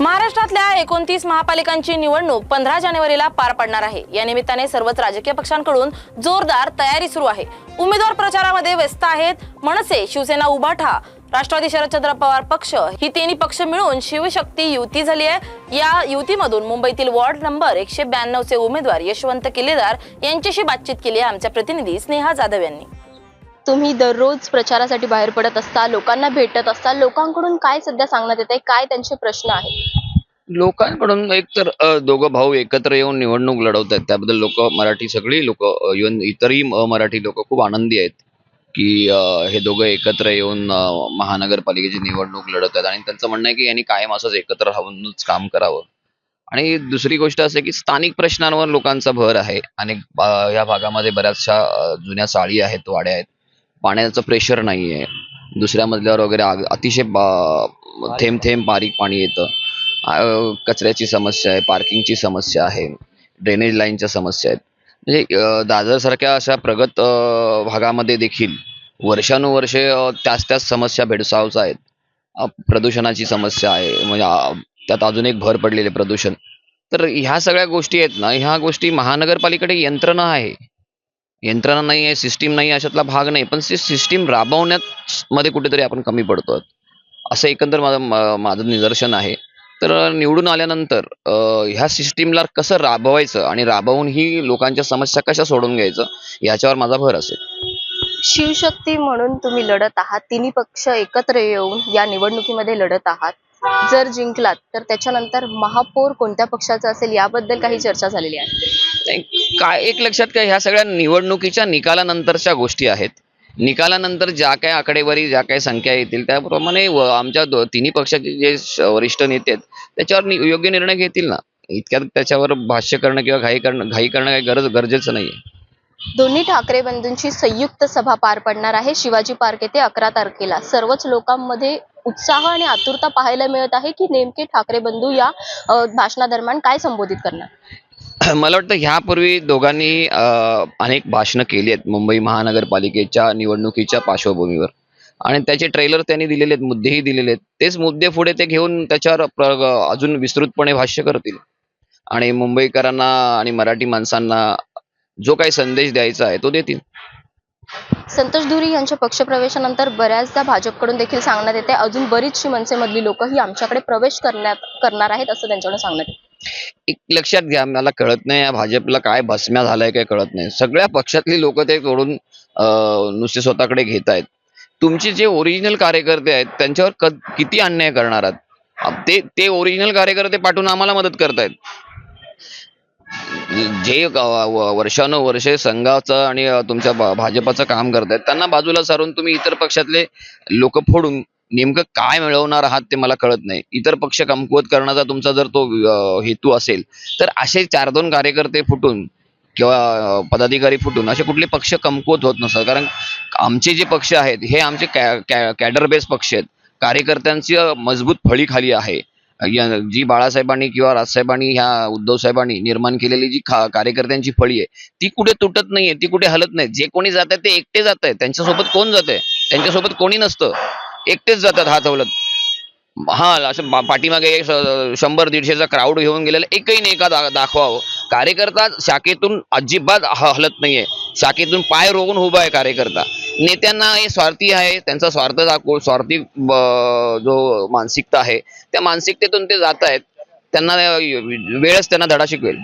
महाराष्ट्रातल्या 29 महापालिकांची निवडणूक 15 जानेवारीला पार पडणार आहे। या निमित्ताने सर्वच राजकीय पक्षांकडून जोरदार तयारी सुरू आहे। उमेदवार प्रचारामध्ये व्यस्त आहेत। मनसे, शिवसेना, उभाठा, राष्ट्रवादी शरदचंद्र पवार पक्ष ही तिन्ही पक्ष मिळून शिवशक्ती युती झाली आहे। या युतीमधून मुंबईतील वॉर्ड नंबर 192 चे उमेदवार यशवंत किल्लेदार यांच्याशी बातचीत केली आहे आमच्या प्रतिनिधी स्नेहा जाधव यांनी। तुम्ही दररोज प्रचारासाठी बाहेर पडत असता, लोकांना भेटत असता, लोकांकडून काय सध्या सांगण्यात येते, काय त्यांचे प्रश्न आहेत? लोकांकडून एक तर दोघं भाऊ एकत्र येऊन निवडणूक लढवत आहेत, त्याबद्दल लोक मराठी सगळी लोक इव्हन इतरही मराठी लोक खूप आनंदी आहेत की हे दोघं एकत्र येऊन महानगरपालिकेची निवडणूक लढवत आहेत आणि त्यांचं म्हणणं आहे की यांनी कायम असंच एकत्र राहूनच काम करावं। आणि दुसरी गोष्ट असं की स्थानिक प्रश्नांवर लोकांचा भर आहे। अनेक या भागामध्ये बऱ्याचशा जुन्या चाळी आहेत, वाड्या आहेत, पाण्याचं प्रेशर नाही आहे, दुसऱ्या मजल्यावर वगैरे अतिशय थेंब थेंब बारीक पाणी येतं, कचऱ्याची समस्या आहे, पार्किंगची समस्या आहे, ड्रेनेज लाईनच्या समस्या आहेत। म्हणजे दादरसारख्या अशा प्रगत भागामध्ये देखील वर्षानुवर्षे त्याच समस्या भेडसावत आहेत। प्रदूषणाची समस्या आहे, म्हणजे त्यात अजून एक भर पडलेले प्रदूषण। तर ह्या सगळ्या गोष्टी आहेत ना, ह्या गोष्टी महानगरपालिकेकडे यंत्रणा आहे, यंत्रणा नाही आहे, सिस्टीम नाही, अशातला भाग नाही, पण सिस्टीम राबवण्यात मध्ये कुठेतरी आपण कमी पडतो असं एकंदर माझं निदर्शन आहे। तर निवडून आल्यानंतर ह्या सिस्टीमला कसं राबवायचं आणि राबवून ही लोकांच्या समस्या कशा सोडून घ्यायचं याच्यावर माझा भर असेल। शिवशक्ती म्हणून तुम्ही लढत आहात, तिन्ही पक्ष एकत्र येऊन या निवडणुकीमध्ये लढत आहात। जर जिंकलात तर त्याच्यानंतर महापौर कोणत्या पक्षाचा असेल याबद्दल काही चर्चा झालेली आहे? काय एक लक्षात काय, ह्या सगळ्या निवडणुकीच्या निकालानंतरच्या गोष्टी आहेत। निकालानंतर ज्या काही आकडेवारी, ज्या काही संख्या येतील त्याप्रमाणे आमच्या तिन्ही पक्षाचे जे वरिष्ठ नेते आहेत त्याच्यावर योग्य निर्णय घेतील ना। इतक्यात त्याच्यावर भाष्य करणं किंवा घाई करणं काही गरजेचं नाहीये। दोन्ही ठाकरे बंधूंची संयुक्त सभा पार पडणार आहे शिवाजी पार्क येथे 11 तारखेला। सर्वच लोकांमध्ये उत्साह आणि आतुरता पाहायला मिळत आहे की नेमके ठाकरे बंधू या भाषणादरम्यान काय संबोधित करणार। मला वाटतं ह्यापूर्वी दोघांनी अनेक भाषणं केली आहेत मुंबई महानगरपालिकेच्या निवडणुकीच्या पार्श्वभूमीवर आणि त्याचे ट्रेलर त्यांनी दिलेले आहेत, मुद्देही दिलेले आहेत। तेच मुद्दे पुढे ते घेऊन त्याच्यावर अजून विस्तृतपणे भाष्य करतील आणि मुंबईकरांना आणि मराठी माणसांना जो काही संदेश द्यायचा आहे तो देतील। संतोष धुरी यांच्या पक्षप्रवेशानंतर बऱ्याचदा भाजपकडून देखील सांगण्यात येते अजून बरीचशी मनसेमधली लोक ही आमच्याकडे प्रवेश करणार आहेत असं त्यांच्याकडून सांगण्यात येते। एक लक्षात घ्या, मला कळत नाही या भाजपला काय भस्म्या झालाय काय कळत नाही। सगळ्या पक्षातली लोक ते तोडून नुसते स्वतःकडे घेत आहेत। तुमचे जे ओरिजिनल कार्यकर्ते आहेत त्यांच्यावर किती अन्याय करणार आहात? ते ओरिजिनल कार्यकर्ते पाठवून आम्हाला मदत करतायत। जे वर्षानुवर्षे संघाचं आणि तुमच्या भाजपाचं काम करतायत त्यांना बाजूला सारून तुम्ही इतर पक्षातले लोक फोडून नेमकं काय मिळवणार आहात ते मला कळत नाही। इतर पक्ष कमकुवत करण्याचा तुमचा जर तो हेतू असेल तर असे 4-2 कार्यकर्ते फुटून किंवा पदाधिकारी फुटून असे कुठले पक्ष कमकुवत होत नसतात। कारण आमचे जे पक्ष आहेत हे आमचे कॅडर बेस पक्ष आहेत, कार्यकर्त्यांची मजबूत फळी खाली आहे। जी बाळासाहेबांनी किंवा राजसाहेबांनी ह्या उद्धव साहेबांनी निर्माण केलेली जी कार्यकर्त्यांची फळी आहे ती कुठे तुटत नाहीये, ती कुठे हलत नाही। जे कोणी जात आहे ते एकटे जात आहे, त्यांच्यासोबत कोण जात आहे? त्यांच्यासोबत कोणी नसतं, एकटेच जातात हात हलत। हा असं पाठीमागे 100-150चा क्राऊड घेऊन गेलेला एकही नाही का दाखवावं। कार्यकर्ता शाखेतून अजिबात हलत नाहीये, शाखेतून पाय रोवून उभा आहे कार्यकर्ता। नेत्यांना हे स्वार्थी आहे, त्यांचा स्वार्थी जो मानसिकता आहे त्या मानसिकतेतून ते जात आहेत। त्यांना वेळच त्यांना धडा शिकवेल।